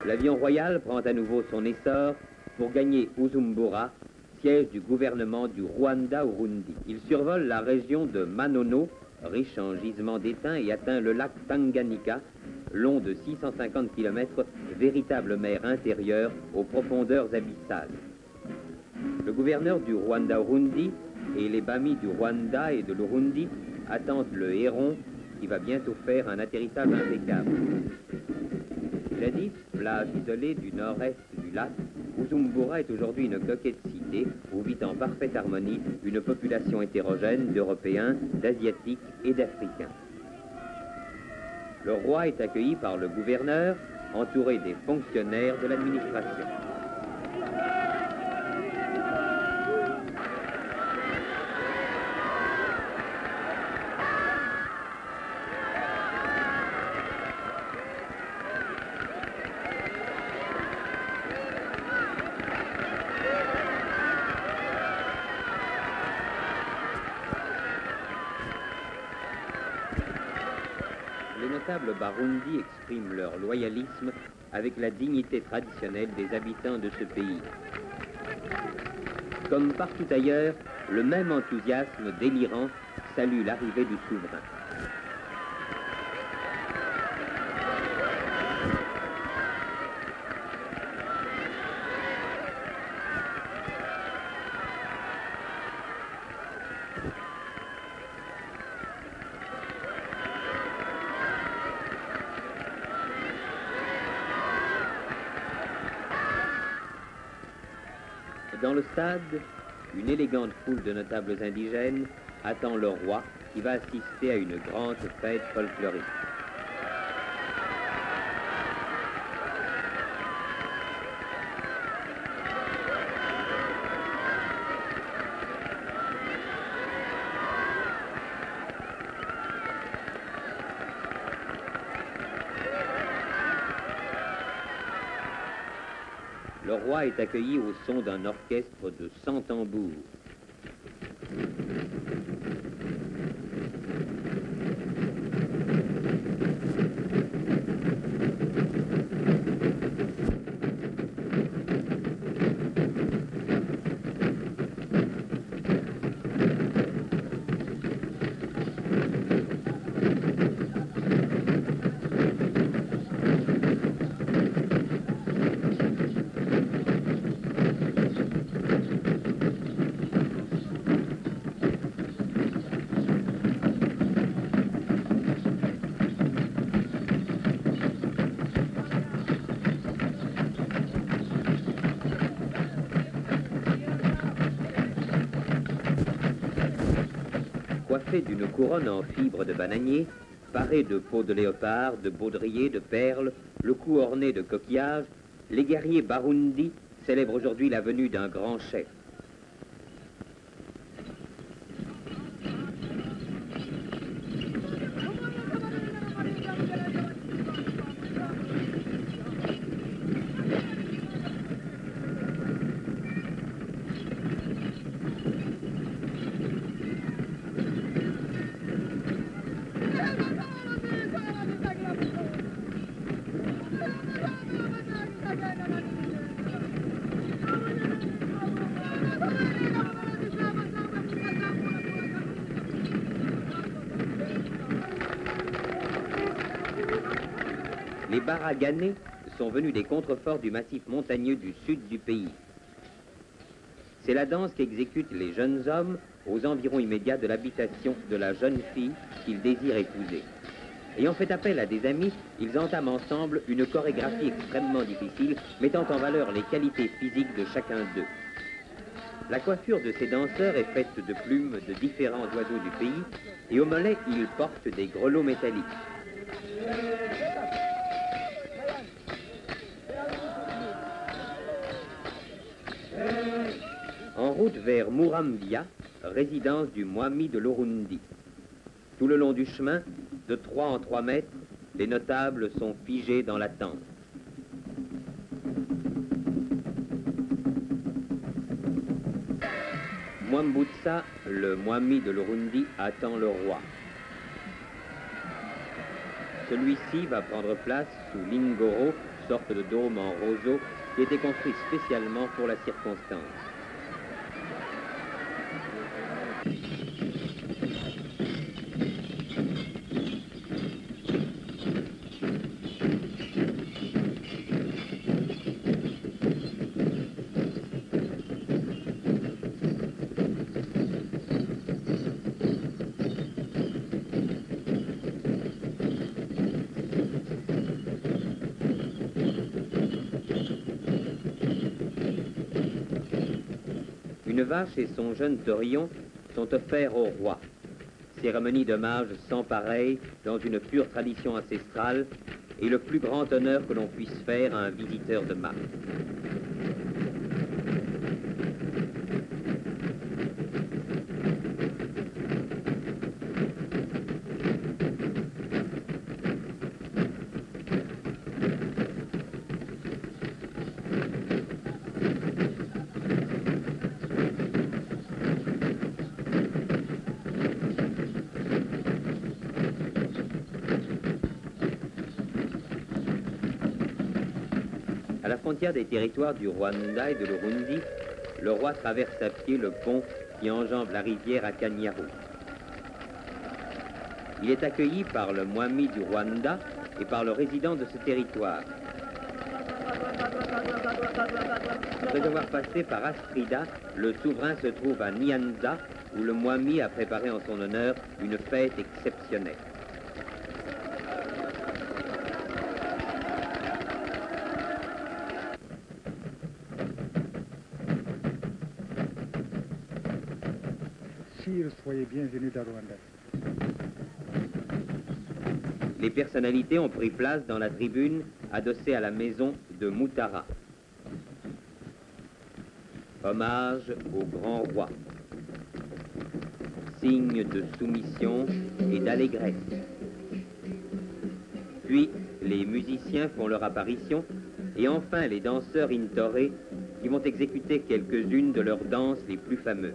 L'avion royal prend à nouveau son essor pour gagner Bujumbura, siège du gouvernement du Rwanda-Urundi. Il survole la région de Manono, riche en gisements d'étain, et atteint le lac Tanganyika, long de 650 km, véritable mer intérieure aux profondeurs abyssales. Le gouverneur du Rwanda-Urundi et les Bami du Rwanda et de l'Urundi attendent le Héron qui va bientôt faire un atterrissage impeccable. Jadis, plage isolée du nord-est du lac, Bujumbura est aujourd'hui une coquette cité où vit en parfaite harmonie une population hétérogène d'Européens, d'Asiatiques et d'Africains. Le roi est accueilli par le gouverneur, entouré des fonctionnaires de l'administration. Les notables Barundi expriment leur loyalisme avec la dignité traditionnelle des habitants de ce pays. Comme partout ailleurs, le même enthousiasme délirant salue l'arrivée du souverain. Dans le stade, une élégante foule de notables indigènes attend le roi qui va assister à une grande fête folklorique. Le roi est accueilli au son d'un orchestre de 100 tambours. Coiffé d'une couronne en fibres de bananier, paré de peaux de léopard, de baudrier, de perles, le cou orné de coquillages, les guerriers Barundi célèbrent aujourd'hui la venue d'un grand chef. Les Baraganais sont venus des contreforts du massif montagneux du sud du pays. C'est la danse qu'exécutent les jeunes hommes aux environs immédiats de l'habitation de la jeune fille qu'ils désirent épouser. Ayant fait appel à des amis, ils entament ensemble une chorégraphie extrêmement difficile, mettant en valeur les qualités physiques de chacun d'eux. La coiffure de ces danseurs est faite de plumes de différents oiseaux du pays, et au mollet, ils portent des grelots métalliques. En route vers Murambia, résidence du Mwami de l'Urundi. Tout le long du chemin, de 3 en 3 mètres, les notables sont figés dans l'attente. Mwambutsa, le Mwami de l'Urundi, attend le roi. Celui-ci va prendre place sous l'Ingoro, sorte de dôme en roseau qui était construit spécialement pour la circonstance. Une vache et son jeune taurillon sont offerts au roi. Cérémonie d'hommage sans pareil dans une pure tradition ancestrale et le plus grand honneur que l'on puisse faire à un visiteur de Mars. À la frontière des territoires du Rwanda et de l'Urundi, le roi traverse à pied le pont qui enjambe la rivière à Kanyaru. Il est accueilli par le Mwami du Rwanda et par le résident de ce territoire. Après avoir passé par Astrida, le souverain se trouve à Nyanza, où le Mwami a préparé en son honneur une fête exceptionnelle. Soyez bienvenus dans Rwanda. Les personnalités ont pris place dans la tribune adossée à la maison de Mutara. Hommage au grand roi. Signe de soumission et d'allégresse. Puis, les musiciens font leur apparition et enfin les danseurs Intore qui vont exécuter quelques-unes de leurs danses les plus fameuses.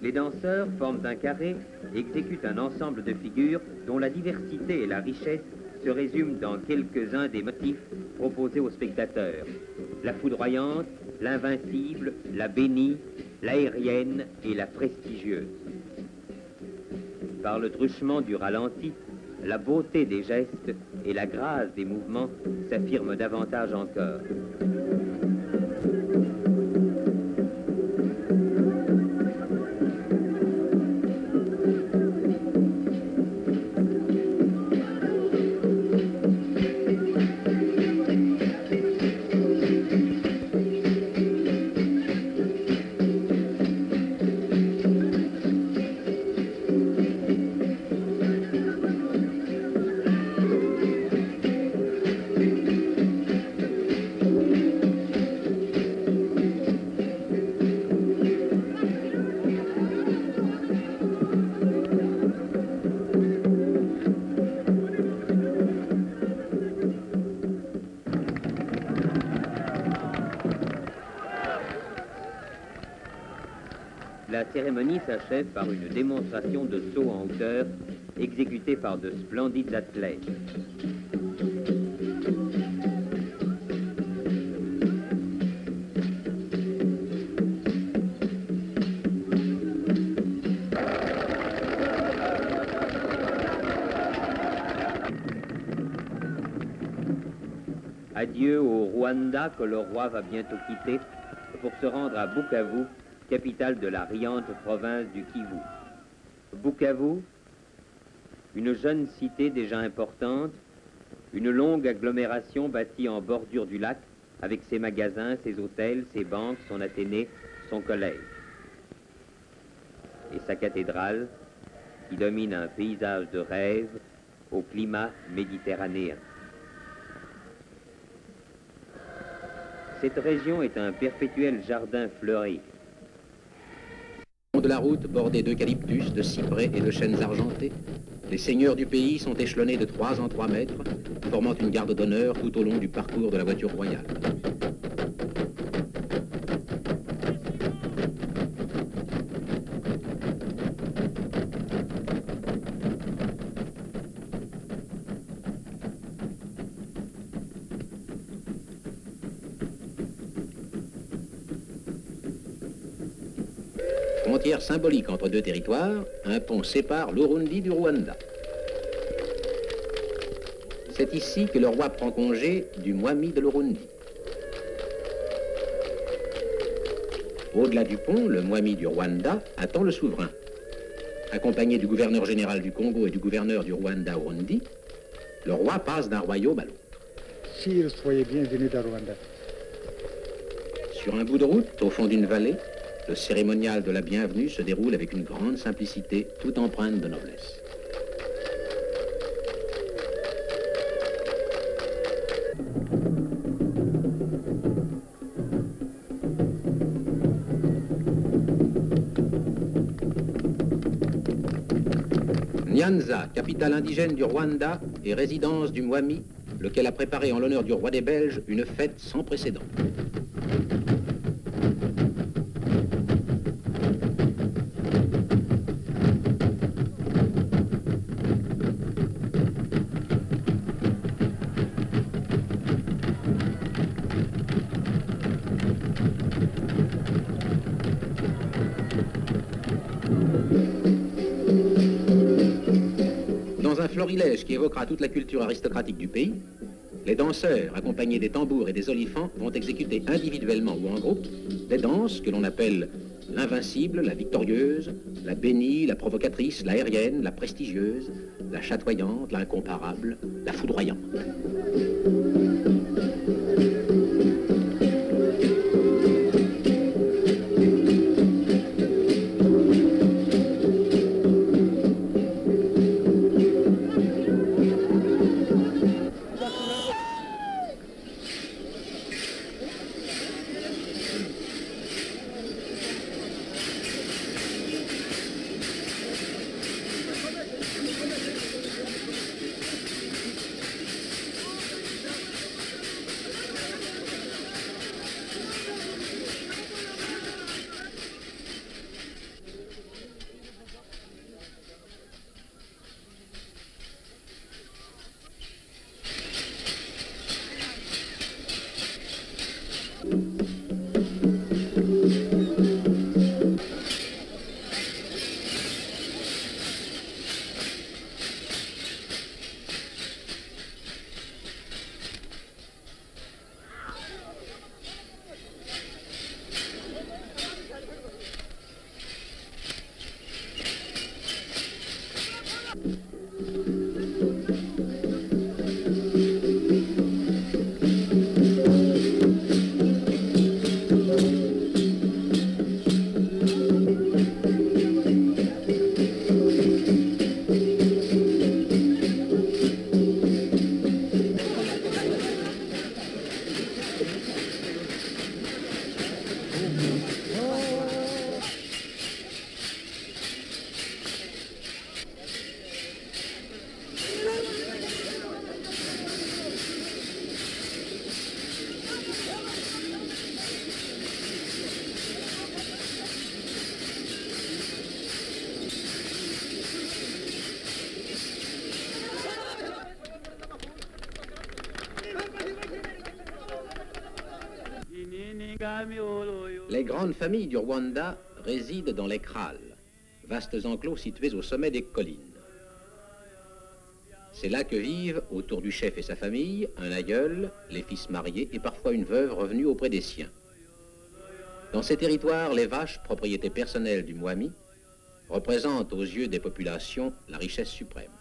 Les danseurs forment un carré et exécutent un ensemble de figures dont la diversité et la richesse se résument dans quelques-uns des motifs proposés aux spectateurs. La foudroyante, l'invincible, la bénie, l'aérienne et la prestigieuse. Par le truchement du ralenti, la beauté des gestes et la grâce des mouvements s'affirment davantage encore. La cérémonie s'achève par une démonstration de saut en hauteur exécutée par de splendides athlètes. Adieu au Rwanda que le roi va bientôt quitter pour se rendre à Bukavu, capitale de la riante province du Kivu. Bukavu, une jeune cité déjà importante, une longue agglomération bâtie en bordure du lac avec ses magasins, ses hôtels, ses banques, son athénée, son collège. Et sa cathédrale qui domine un paysage de rêve au climat méditerranéen. Cette région est un perpétuel jardin fleuri. Au long de la route, bordée d'eucalyptus, de cyprès et de chênes argentés, les seigneurs du pays sont échelonnés de 3 en 3 mètres, formant une garde d'honneur tout au long du parcours de la voiture royale. frontière symbolique entre deux territoires, un pont sépare l'Urundi du Rwanda. C'est ici que le roi prend congé du Mwami de l'Urundi. Au-delà du pont, le Mwami du Rwanda attend le souverain. Accompagné du gouverneur général du Congo et du gouverneur du Rwanda-Urundi, le roi passe d'un royaume à l'autre. Si, soyez bienvenus dans Rwanda. Sur un bout de route, au fond d'une vallée, le cérémonial de la bienvenue se déroule avec une grande simplicité, toute empreinte de noblesse. Nyanza, capitale indigène du Rwanda et résidence du Mwami, lequel a préparé en l'honneur du roi des Belges une fête sans précédent. Dans un florilège qui évoquera toute la culture aristocratique du pays, les danseurs, accompagnés des tambours et des olifants, vont exécuter individuellement ou en groupe des danses que l'on appelle l'invincible, la victorieuse, la bénie, la provocatrice, l'aérienne, la prestigieuse, la chatoyante, l'incomparable, la foudroyante. Les grandes familles du Rwanda résident dans les krals, vastes enclos situés au sommet des collines. C'est là que vivent, autour du chef et sa famille, un aïeul, les fils mariés et parfois une veuve revenue auprès des siens. Dans ces territoires, les vaches, propriété personnelle du Mwami, représentent aux yeux des populations la richesse suprême.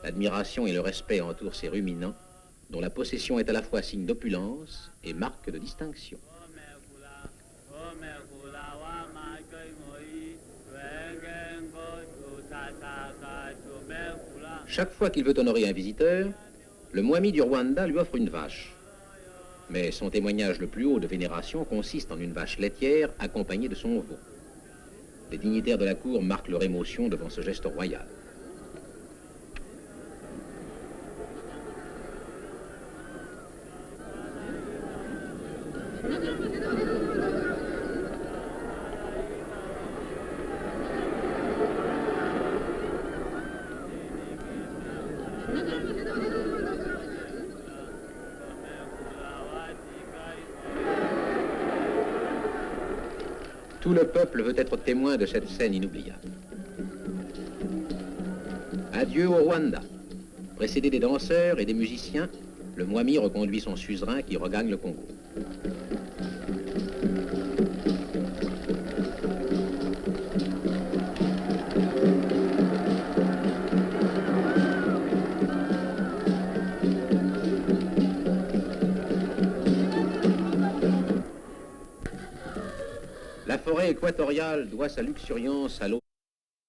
L'admiration et le respect entourent ces ruminants, dont la possession est à la fois signe d'opulence et marque de distinction. Chaque fois qu'il veut honorer un visiteur, le Mwami du Rwanda lui offre une vache. Mais son témoignage le plus haut de vénération consiste en une vache laitière accompagnée de son veau. Les dignitaires de la cour marquent leur émotion devant ce geste royal. Tout le peuple veut être témoin de cette scène inoubliable. Adieu au Rwanda. Précédé des danseurs et des musiciens, le Mwami reconduit son suzerain qui regagne le Congo. La forêt équatoriale doit sa luxuriance à l'eau.